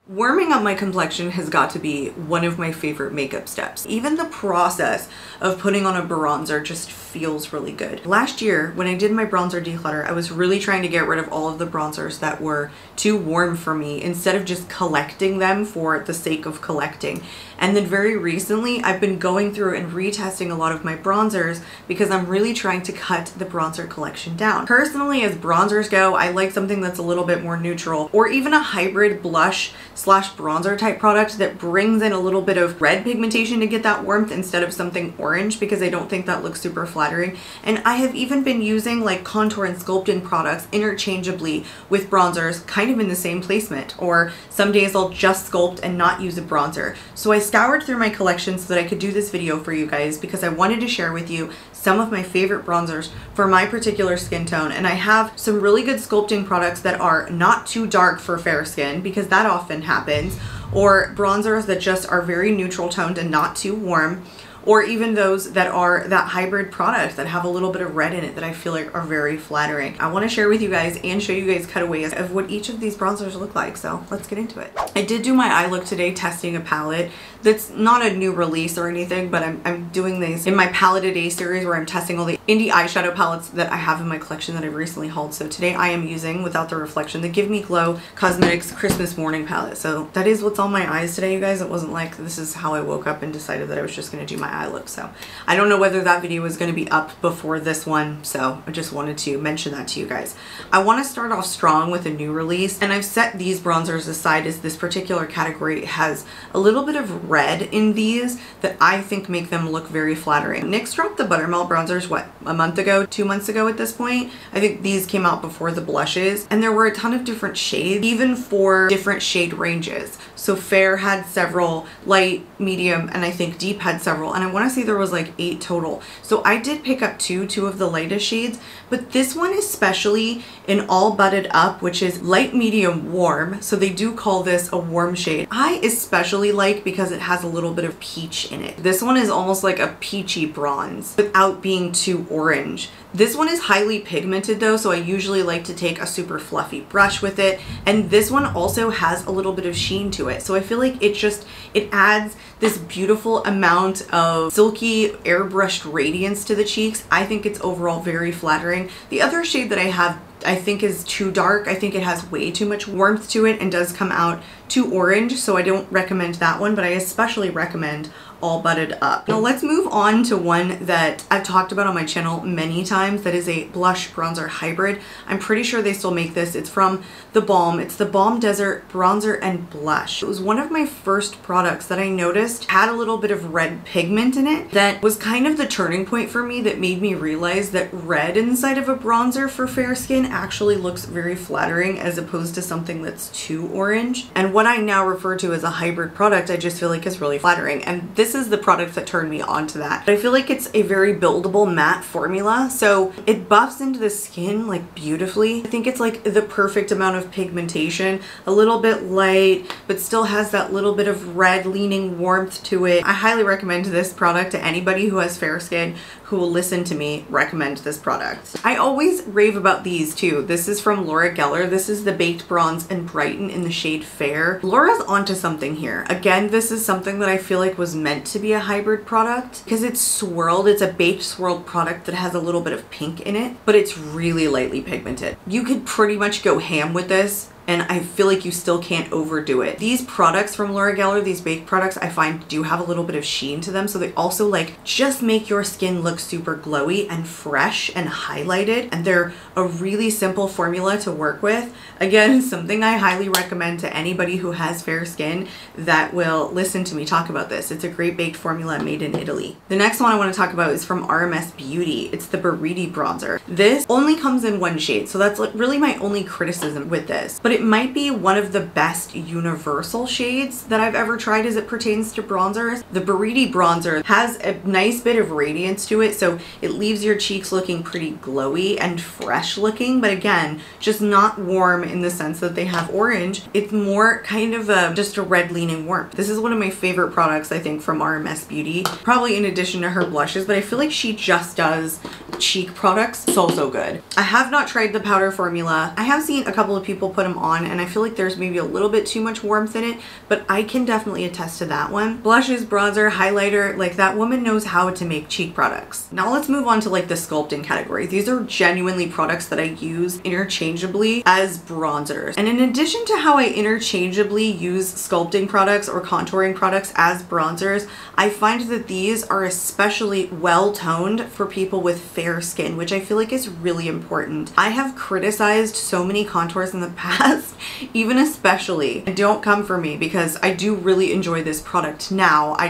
Warming up my complexion has got to be one of my favorite makeup steps. Even the process of putting on a bronzer just feels really good. Last year, when I did my bronzer declutter, I was really trying to get rid of all of the bronzers that were too warm for me instead of just collecting them for the sake of collecting. And then very recently, I've been going through and retesting a lot of my bronzers because I'm really trying to cut the bronzer collection down. Personally, as bronzers go, I like something that's a little bit more neutral, or even a hybrid blush slash bronzer type product that brings in a little bit of red pigmentation to get that warmth instead of something orange, because I don't think that looks super flattering. And I have even been using like contour and sculpting products interchangeably with bronzers, kind of in the same placement, or some days I'll just sculpt and not use a bronzer. So I scoured through my collection so that I could do this video for you guys because I wanted to share with you some of my favorite bronzers for my particular skin tone. And I have some really good sculpting products that are not too dark for fair skin, because that often happens, or bronzers that just are very neutral toned and not too warm, or even those that are that hybrid product that have a little bit of red in it that I feel like are very flattering. I want to share with you guys and show you guys cutaways of what each of these bronzers look like, so let's get into it. I did do my eye look today testing a palette that's not a new release or anything, but I'm doing these in my palette a day series where I'm testing all the indie eyeshadow palettes that I have in my collection that I've recently hauled. So today I am using Without the Reflection, the Give Me Glow Cosmetics Christmas Morning Palette. So that is what's on my eyes today, you guys. It wasn't like this is how I woke up and decided that I was just going to do my eye look. So I don't know whether that video was going to be up before this one, so I just wanted to mention that to you guys. I want to start off strong with a new release, and I've set these bronzers aside as this particular category has a little bit of red in these that I think make them look very flattering. NYX dropped the Buttermelt bronzers, what, a month ago, 2 months ago at this point? I think these came out before the blushes, and there were a ton of different shades, even for different shade ranges. So Fair had several, light, medium, and I think Deep had several, and I want to say there was like 8 total. So I did pick up two of the lightest shades, but this one especially in All Butted Up, which is light, medium, warm. So they do call this a warm shade. I especially like because it has a little bit of peach in it. This one is almost like a peachy bronze without being too orange. This one is highly pigmented though, so I usually like to take a super fluffy brush with it. And this one also has a little bit of sheen to it. So I feel like it adds this beautiful amount of silky airbrushed radiance to the cheeks. I think it's overall very flattering. The other shade that I have I think is too dark. I think it has way too much warmth to it and does come out too orange, so I don't recommend that one, but I especially recommend All Butted Up. Now let's move on to one that I've talked about on my channel many times that is a blush bronzer hybrid. I'm pretty sure they still make this. It's from The Balm. It's the Balm Desert Bronzer and Blush. It was one of my first products that I noticed had a little bit of red pigment in it that was kind of the turning point for me that made me realize that red inside of a bronzer for fair skin actually looks very flattering as opposed to something that's too orange. And what I now refer to as a hybrid product, I just feel like is really flattering. And this is the product that turned me on to that. I feel like it's a very buildable matte formula, so it buffs into the skin like beautifully. I think it's like the perfect amount of pigmentation, a little bit light, but still has that little bit of red leaning warmth to it. I highly recommend this product to anybody who has fair skin who will listen to me recommend this product. I always rave about these too. This is from Laura Geller. This is the Baked Bronze and Brighten in the shade Fair. Laura's onto something here. Again, this is something that I feel like was meant to be a hybrid product because it's swirled. It's a baked swirled product that has a little bit of pink in it, but it's really lightly pigmented. You could pretty much go ham with this, and I feel like you still can't overdo it. These products from Laura Geller, these baked products, I find do have a little bit of sheen to them, so they also like just make your skin look super glowy and fresh and highlighted, and they're a really simple formula to work with. Again, something I highly recommend to anybody who has fair skin that will listen to me talk about this. It's a great baked formula made in Italy. The next one I want to talk about is from RMS Beauty. It's the Bariti bronzer. This only comes in one shade, so that's like really my only criticism with this, but it might be one of the best universal shades that I've ever tried as it pertains to bronzers. The Bariti bronzer has a nice bit of radiance to it, so it leaves your cheeks looking pretty glowy and fresh looking, but again, just not warm in the sense that they have orange. It's more kind of just a red leaning warmth. This is one of my favorite products, I think, from RMS Beauty, probably in addition to her blushes, but I feel like she just does cheek products. So good. I have not tried the powder formula. I have seen a couple of people put them on and I feel like there's maybe a little bit too much warmth in it, but I can definitely attest to that one. Blushes, bronzer, highlighter, like that woman knows how to make cheek products. Now let's move on to like the sculpting category. These are genuinely products that I use interchangeably as bronzers. And in addition to how I interchangeably use sculpting products or contouring products as bronzers, I find that these are especially well toned for people with fair skin, which I feel like is really important. I have criticized so many contours in the past, even especially. Don't come for me because I do really enjoy this product now. I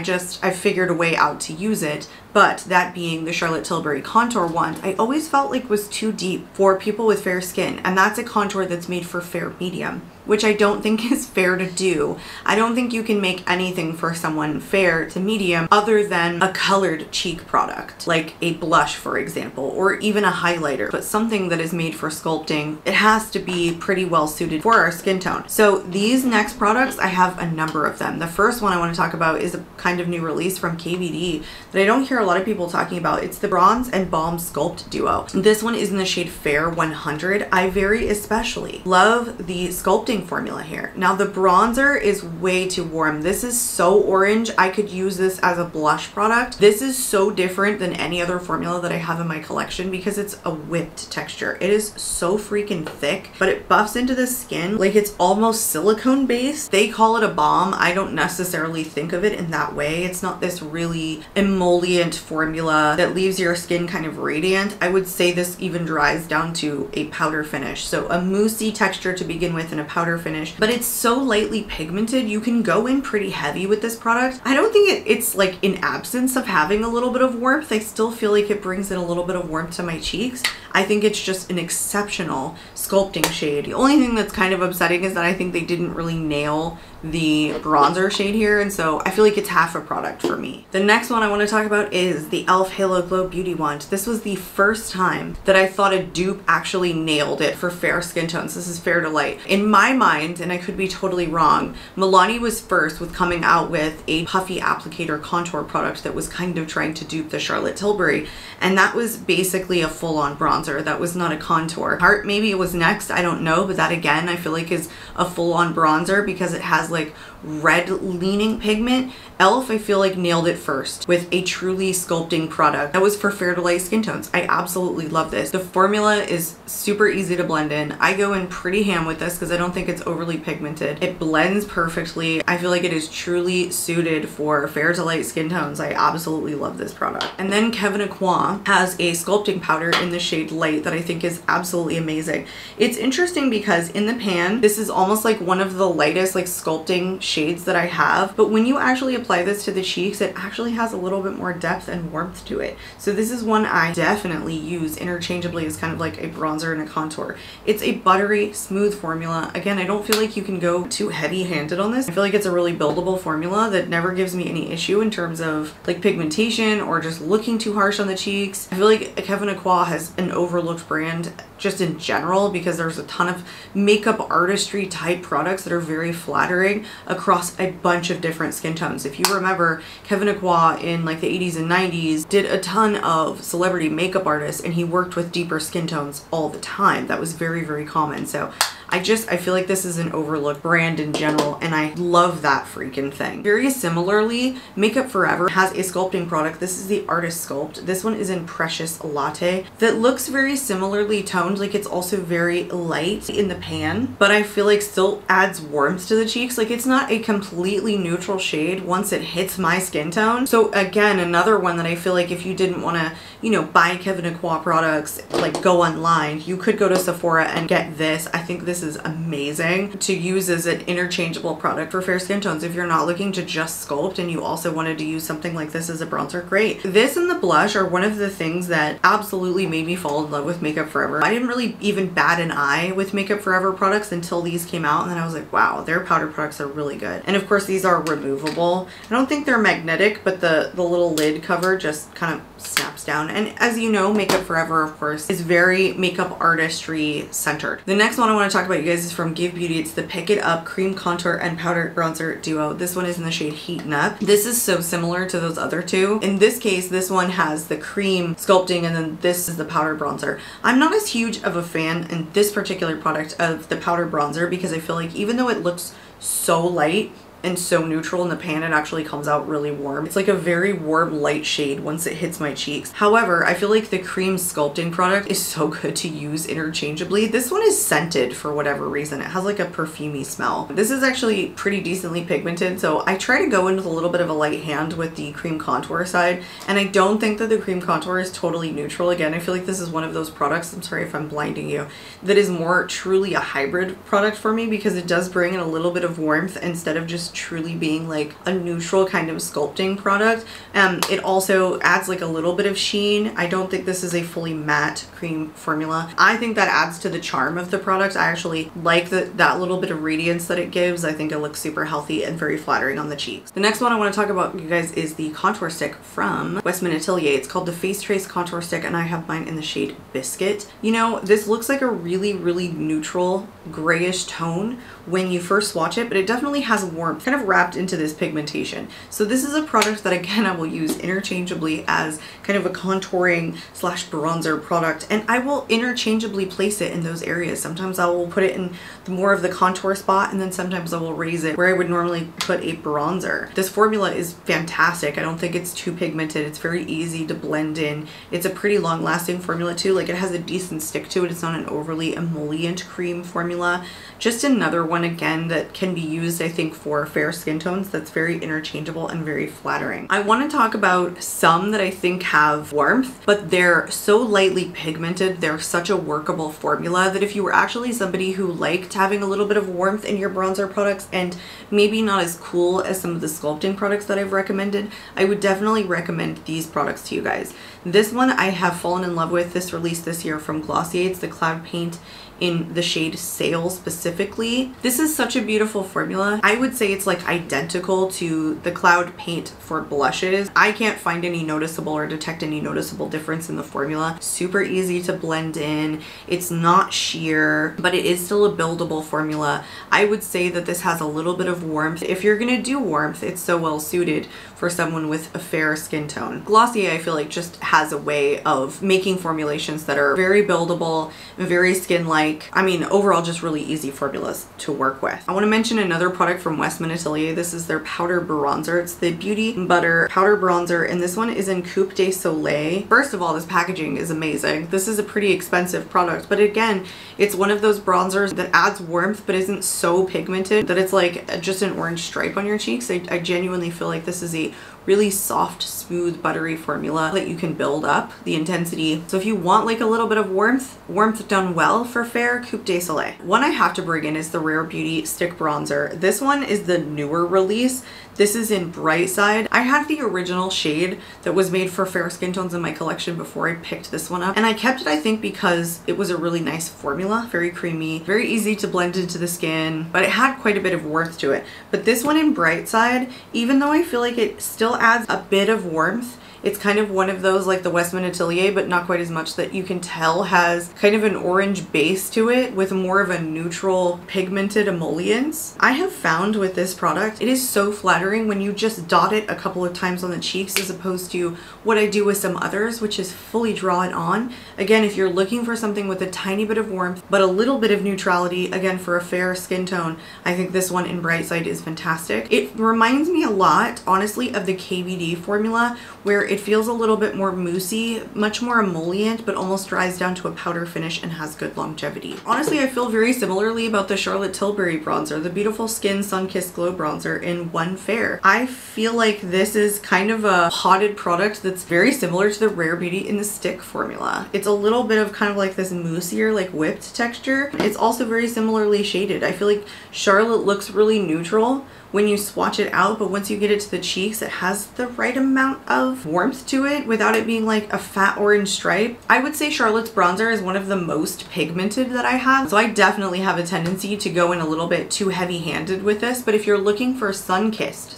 figured a way out to use it. But that being the Charlotte Tilbury contour one, I always felt like was too deep for people with fair skin. And that's a contour that's made for fair medium, which I don't think is fair to do. I don't think you can make anything for someone fair to medium other than a colored cheek product, like a blush, for example, or even a highlighter. But something that is made for sculpting, it has to be pretty well suited for our skin tone. So these next products, I have a number of them. The first one I want to talk about is a kind of new release from KVD that I don't hear a lot of people talking about. It's the Bronze and Balm Sculpt Duo. This one is in the shade Fair 100. I very especially love the sculpting formula here. Now the bronzer is way too warm. This is so orange. I could use this as a blush product. This is so different than any other formula that I have in my collection because it's a whipped texture. It is so freaking thick, but it buffs into the skin like it's almost silicone based. They call it a balm. I don't necessarily think of it in that way. It's not this really emollient formula that leaves your skin kind of radiant. I would say this even dries down to a powder finish. So a moussey texture to begin with and a powder finish, but it's so lightly pigmented. You can go in pretty heavy with this product. I don't think it's like in absence of having a little bit of warmth. I still feel like it brings in a little bit of warmth to my cheeks. I think it's just an exceptional sculpting shade. The only thing that's kind of upsetting is that I think they didn't really nail the bronzer shade here, and so I feel like it's half a product for me. The next one I want to talk about is the e.l.f. Halo Glow Beauty Wand. This was the first time that I thought a dupe actually nailed it for fair skin tones. This is fair to light. In my mind, and I could be totally wrong, Milani was first with coming out with a puffy applicator contour product that was kind of trying to dupe the Charlotte Tilbury, and that was basically a full-on bronzer. That was not a contour. Heart maybe it was next, I don't know, but that again I feel like is a full-on bronzer because it has like red leaning pigment. e.l.f. I feel like nailed it first with a truly sculpting product that was for fair to light skin tones. I absolutely love this. The formula is super easy to blend in. I go in pretty ham with this because I don't think it's overly pigmented. It blends perfectly. I feel like it is truly suited for fair to light skin tones. I absolutely love this product. And then Kevyn Aucoin has a sculpting powder in the shade Light that I think is absolutely amazing. It's interesting because in the pan, this is almost like one of the lightest like sculpting shades that I have, but when you actually apply this to the cheeks, it actually has a little bit more depth and warmth to it. So this is one I definitely use interchangeably as kind of like a bronzer and a contour. It's a buttery, smooth formula. Again, I don't feel like you can go too heavy-handed on this. I feel like it's a really buildable formula that never gives me any issue in terms of like pigmentation or just looking too harsh on the cheeks. I feel like Kevyn Aucoin has an overlooked brand just in general because there's a ton of makeup artistry type products that are very flattering across a bunch of different skin tones. If you remember, Kevyn Aucoin in like the 80s and 90s did a ton of celebrity makeup artists and he worked with deeper skin tones all the time. That was very, very common. So I feel like this is an overlooked brand in general, and I love that freaking thing. Very similarly, Makeup Forever has a sculpting product. This is the Artist Sculpt. This one is in Precious Latte that looks very similarly toned. Like it's also very light in the pan, but I feel like still adds warmth to the cheeks. Like it's not a completely neutral shade once it hits my skin tone. So again, another one that I feel like if you didn't want to, you know, buy Kevyn Aucoin products, like go online, you could go to Sephora and get this. I think this is amazing to use as an interchangeable product for fair skin tones. If you're not looking to just sculpt and you also wanted to use something like this as a bronzer, great. This and the blush are one of the things that absolutely made me fall in love with Makeup Forever. I didn't really even bat an eye with Makeup Forever products until these came out, and then I was like, wow, their powder products are really good. And of course these are removable. I don't think they're magnetic, but the little lid cover just kind of snaps down. And as you know, Makeup Forever, of course, is very makeup artistry centered. The next one I want to talk talk about, you guys, is from Give Beauty. It's the Pick It Up Cream Contour and Powder Bronzer Duo. This one is in the shade Heatin' Up. This is so similar to those other two. In this case, this one has the cream sculpting and then this is the powder bronzer. I'm not as huge of a fan in this particular product of the powder bronzer because I feel like even though it looks so light and so neutral in the pan, it actually comes out really warm. It's like a very warm light shade once it hits my cheeks. However, I feel like the cream sculpting product is so good to use interchangeably. This one is scented for whatever reason. It has like a perfumey smell. This is actually pretty decently pigmented, so I try to go in with a little bit of a light hand with the cream contour side, and I don't think that the cream contour is totally neutral. Again, I feel like this is one of those products, I'm sorry if I'm blinding you, that is more truly a hybrid product for me because it does bring in a little bit of warmth instead of just truly being like a neutral kind of sculpting product. It also adds like a little bit of sheen. I don't think this is a fully matte cream formula. I think that adds to the charm of the product. I actually like that little bit of radiance that it gives. I think it looks super healthy and very flattering on the cheeks. The next one I want to talk about, you guys, is the contour stick from Westman Atelier. It's called the Face Trace Contour Stick and I have mine in the shade Biscuit. You know, this looks like a really neutral grayish tone when you first swatch it, but it definitely has warmth kind of wrapped into this pigmentation. So this is a product that again I will use interchangeably as kind of a contouring slash bronzer product, and I will interchangeably place it in those areas. Sometimes I will put it in more of the contour spot and then sometimes I will raise it where I would normally put a bronzer. This formula is fantastic. I don't think it's too pigmented. It's very easy to blend in. It's a pretty long lasting formula too. Like, it has a decent stick to it. It's not an overly emollient cream formula. Just another one again that can be used, I think, for fair skin tones that's very interchangeable and very flattering. I want to talk about some that I think have warmth, but they're so lightly pigmented. They're such a workable formula that if you were actually somebody who liked having a little bit of warmth in your bronzer products and maybe not as cool as some of the sculpting products that I've recommended, I would definitely recommend these products to you guys. This one I have fallen in love with. This released this year from Glossier. It's the Cloud Paint in the shade Sail specifically. This is such a beautiful formula. I would say it's like identical to the Cloud Paint for blushes. I can't find any noticeable or detect any noticeable difference in the formula. Super easy to blend in. It's not sheer, but it is still a buildable formula. I would say that this has a little bit of warmth. If you're gonna do warmth, it's so well suited for someone with a fair skin tone. Glossier, I feel like, just has a way of making formulations that are very buildable, very skin-like. I mean, overall, just really easy formulas to work with. I want to mention another product from Westman Atelier. This is their powder bronzer. It's the Beauty Butter Powder Bronzer, and this one is in Coupe de Soleil. First of all, this packaging is amazing. This is a pretty expensive product, but again, it's one of those bronzers that adds warmth but isn't so pigmented that it's like just an orange stripe on your cheeks. I genuinely feel like this is a really soft, smooth, buttery formula that you can build up the intensity. So if you want like a little bit of warmth done well for fair, Coupe de Soleil. One I have to bring in is the Rare Beauty Stick Bronzer. This one is the newer release. This is in Bright Side. I had the original shade that was made for fair skin tones in my collection before I picked this one up. And I kept it, I think, because it was a really nice formula, very creamy, very easy to blend into the skin, but it had quite a bit of warmth to it. But this one in Bright Side, even though I feel like it still adds a bit of warmth, it's kind of one of those like the Westman Atelier, but not quite as much, that you can tell has kind of an orange base to it with more of a neutral pigmented emollients. I have found with this product, it is so flattering when you just dot it a couple of times on the cheeks as opposed to what I do with some others, which is fully draw it on. Again, if you're looking for something with a tiny bit of warmth, but a little bit of neutrality, again, for a fair skin tone, I think this one in Bright Side is fantastic. It reminds me a lot, honestly, of the KVD formula, where it feels a little bit more moussey, much more emollient, but almost dries down to a powder finish and has good longevity. Honestly, I feel very similarly about the Charlotte Tilbury bronzer, the Beautiful Skin Sun-Kissed Glow bronzer in One Fair. I feel like this is kind of a potted product that's very similar to the Rare Beauty in the Stick formula. It's a little bit of kind of like this moussier, like whipped texture. It's also very similarly shaded. I feel like Charlotte looks really neutral, when you swatch it out, but once you get it to the cheeks, it has the right amount of warmth to it without it being like a fat orange stripe. I would say Charlotte's bronzer is one of the most pigmented that I have, so I definitely have a tendency to go in a little bit too heavy-handed with this, but if you're looking for sun-kissed,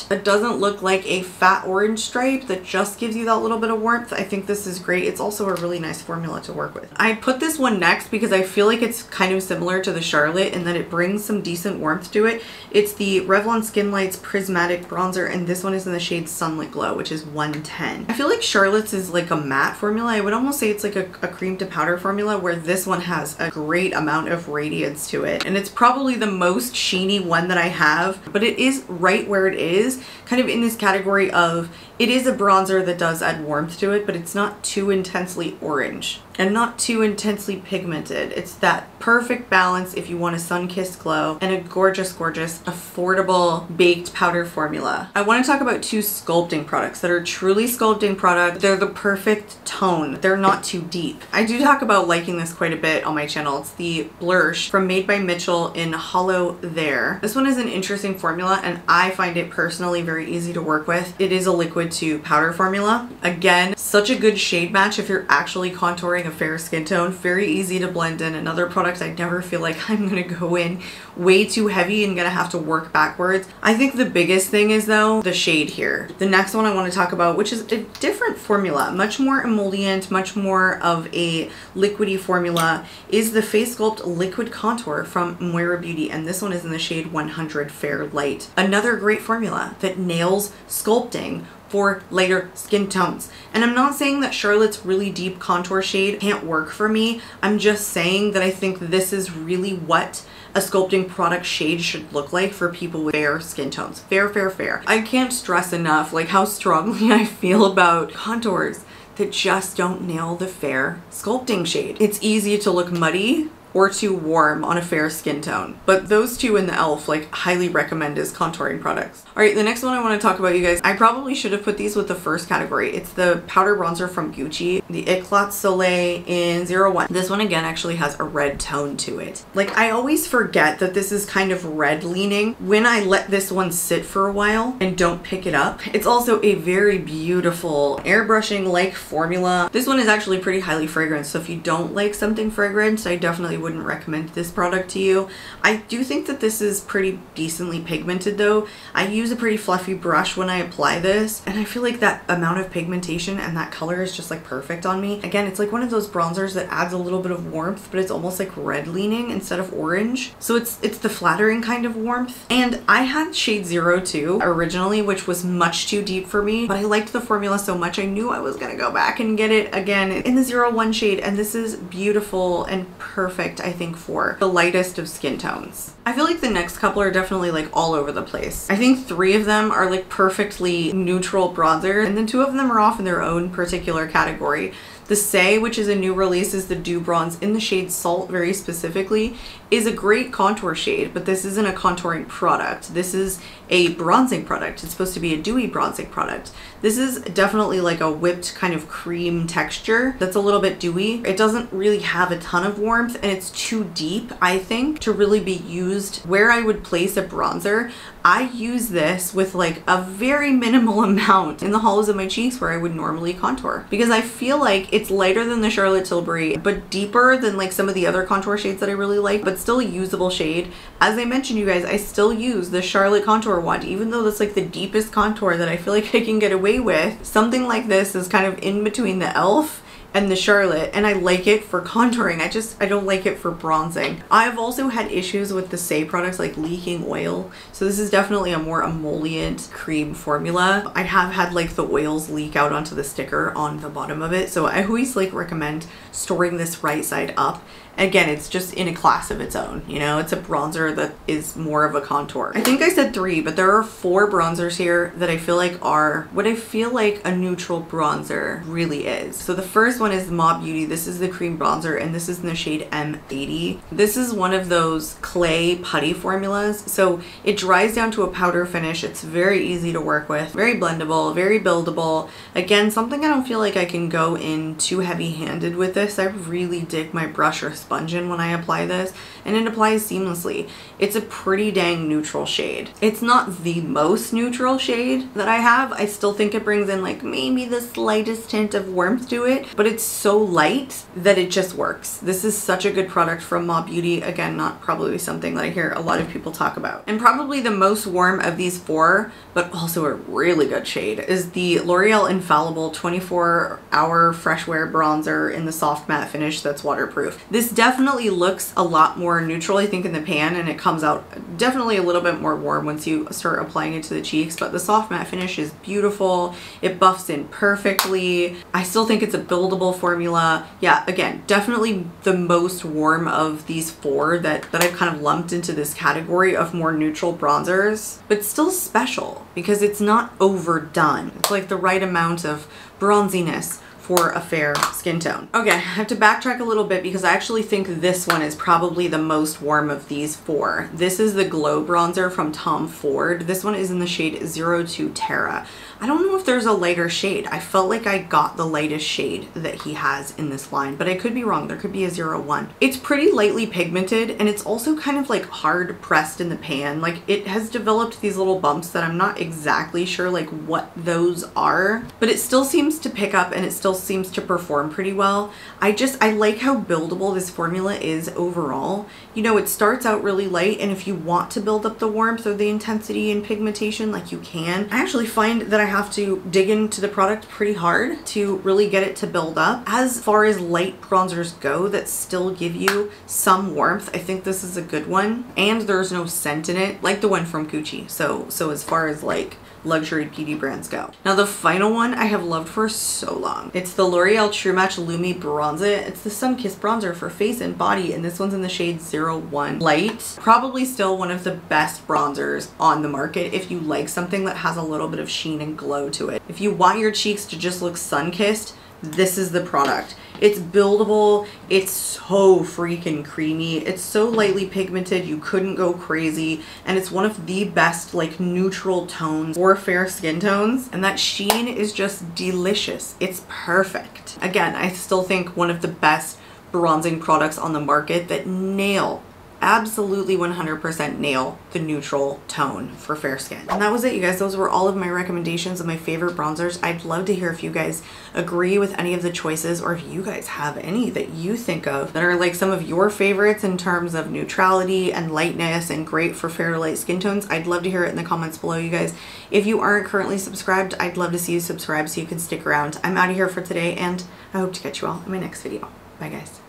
that doesn't look like a fat orange stripe, that just gives you that little bit of warmth, I think this is great. It's also a really nice formula to work with. I put this one next because I feel like it's kind of similar to the Charlotte in that it brings some decent warmth to it. It's the Revlon Skin Lights Prismatic Bronzer, and this one is in the shade Sunlit Glow, which is 110. I feel like Charlotte's is like a matte formula. I would almost say it's like a cream to powder formula, where this one has a great amount of radiance to it. And it's probably the most sheeny one that I have, but it is right where it is, kind of in this category of, it is a bronzer that does add warmth to it, but it's not too intensely orange and not too intensely pigmented. It's that perfect balance if you want a sun-kissed glow and a gorgeous, gorgeous, affordable baked powder formula. I want to talk about two sculpting products that are truly sculpting products. They're the perfect tone. They're not too deep. I do talk about liking this quite a bit on my channel. It's the Blursh from Made by Mitchell in Hollow There. This one is an interesting formula, and I find it personally very easy to work with. It is a liquid to powder formula. Again, such a good shade match if you're actually contouring a fair skin tone. Very easy to blend in. Another product I never feel like I'm gonna go in way too heavy and gonna have to work backwards. I think the biggest thing is though the shade here. The next one I want to talk about, which is a different formula, much more emollient, much more of a liquidy formula, is the Face Sculpt Liquid Contour from Moira Beauty, and this one is in the shade 100 Fair Light. Another great formula that nails sculpting for lighter skin tones. And I'm not saying that Charlotte's really deep contour shade can't work for me. I'm just saying that I think this is really what a sculpting product shade should look like for people with fair skin tones. Fair, fair, fair. I can't stress enough like how strongly I feel about contours that just don't nail the fair sculpting shade. It's easy to look muddy or too warm on a fair skin tone. But those two in the e.l.f. like highly recommend as contouring products. All right, the next one I want to talk about, you guys, I probably should have put these with the first category. It's the powder bronzer from Gucci, the Eclat Soleil in 01. This one again actually has a red tone to it. Like, I always forget that this is kind of red leaning when I let this one sit for a while and don't pick it up. It's also a very beautiful airbrushing like formula. This one is actually pretty highly fragranced, so if you don't like something fragranced, I definitely wouldn't recommend this product to you. I do think that this is pretty decently pigmented though. I use a pretty fluffy brush when I apply this, and I feel like that amount of pigmentation and that color is just like perfect on me. Again, it's like one of those bronzers that adds a little bit of warmth, but it's almost like red leaning instead of orange. So it's the flattering kind of warmth. And I had shade 02 originally, which was much too deep for me, but I liked the formula so much I knew I was gonna go back and get it again in the 01 shade, and this is beautiful and perfect, I think, for the lightest of skin tones. I feel like the next couple are definitely like all over the place. I think 3 of them are like perfectly neutral bronzer, and then 2 of them are off in their own particular category. The Say, which is a new release, is the Dew Bronze in the shade Salt very specifically, is a great contour shade, but this isn't a contouring product. This is a bronzing product. It's supposed to be a dewy bronzing product. This is definitely like a whipped kind of cream texture that's a little bit dewy. It doesn't really have a ton of warmth, and it's too deep, I think, to really be used where I would place a bronzer. I use this with like a very minimal amount in the hollows of my cheeks where I would normally contour, because I feel like it's lighter than the Charlotte Tilbury, but deeper than like some of the other contour shades that I really like, but still a usable shade. As I mentioned, you guys, I still use the Charlotte contour wand, even though that's like the deepest contour that I feel like I can get away with. Something like this is kind of in between the e.l.f. and the Charlotte, and I like it for contouring. I don't like it for bronzing. I've also had issues with the Say products like leaking oil, so this is definitely a more emollient cream formula. I have had like the oils leak out onto the sticker on the bottom of it, so I always like recommend storing this right side up. Again, it's just in a class of its own, you know, it's a bronzer that is more of a contour. I think I said 3, but there are 4 bronzers here that I feel like are what I feel like a neutral bronzer really is. So the first one is Mob Beauty. This is the cream bronzer, and this is in the shade M80. This is one of those clay putty formulas, so it dries down to a powder finish. It's very easy to work with, very blendable, very buildable. Again, something I don't feel like I can go in too heavy-handed with this. I really dig my brush sponge in when I apply this, and it applies seamlessly. It's a pretty dang neutral shade. It's not the most neutral shade that I have. I still think it brings in like maybe the slightest tint of warmth to it, but it's so light that it just works. This is such a good product from Mob Beauty. Again, not probably something that I hear a lot of people talk about. And probably the most warm of these four, but also a really good shade, is the L'Oreal Infallible 24-hour Fresh Wear Bronzer in the soft matte finish that's waterproof. This definitely looks a lot more neutral, I think, in the pan, and it comes out definitely a little bit more warm once you start applying it to the cheeks, but the soft matte finish is beautiful. It buffs in perfectly. I still think it's a buildable formula. Yeah, again, definitely the most warm of these four that I've kind of lumped into this category of more neutral bronzers, but still special because it's not overdone. It's like the right amount of bronziness for a fair skin tone. Okay, I have to backtrack a little bit because I actually think this one is probably the most warm of these four. This is the Glow Bronzer from Tom Ford. This one is in the shade 02 Terra. I don't know if there's a lighter shade. I felt like I got the lightest shade that he has in this line, but I could be wrong. There could be a 01. It's pretty lightly pigmented, and it's also kind of like hard pressed in the pan. Like, it has developed these little bumps that I'm not exactly sure like what those are, but it still seems to pick up and it still seems to perform pretty well. I like how buildable this formula is overall. You know, it starts out really light, and if you want to build up the warmth or the intensity and pigmentation, like, you can. I actually find that I have to dig into the product pretty hard to really get it to build up. As far as light bronzers go that still give you some warmth, I think this is a good one, and there's no scent in it like the one from Gucci. So as far as like luxury beauty brands go. Now the final one I have loved for so long. It's the L'Oreal True Match Lumi Bronze It. It's the sun-kissed bronzer for face and body, and this one's in the shade 01 Light. Probably still one of the best bronzers on the market if you like something that has a little bit of sheen and glow to it. If you want your cheeks to just look sun-kissed, this is the product. It's buildable, it's so freaking creamy, it's so lightly pigmented you couldn't go crazy, and it's one of the best like neutral tones for fair skin tones, and that sheen is just delicious. It's perfect. Again, I still think one of the best bronzing products on the market that nail, absolutely 100% nail the neutral tone for fair skin. And that was it, you guys. Those were all of my recommendations of my favorite bronzers. I'd love to hear if you guys agree with any of the choices, or if you guys have any that you think of that are like some of your favorites in terms of neutrality and lightness and great for fair to light skin tones. I'd love to hear it in the comments below, you guys. If you aren't currently subscribed, I'd love to see you subscribe so you can stick around. I'm out of here for today, and I hope to catch you all in my next video. Bye, guys.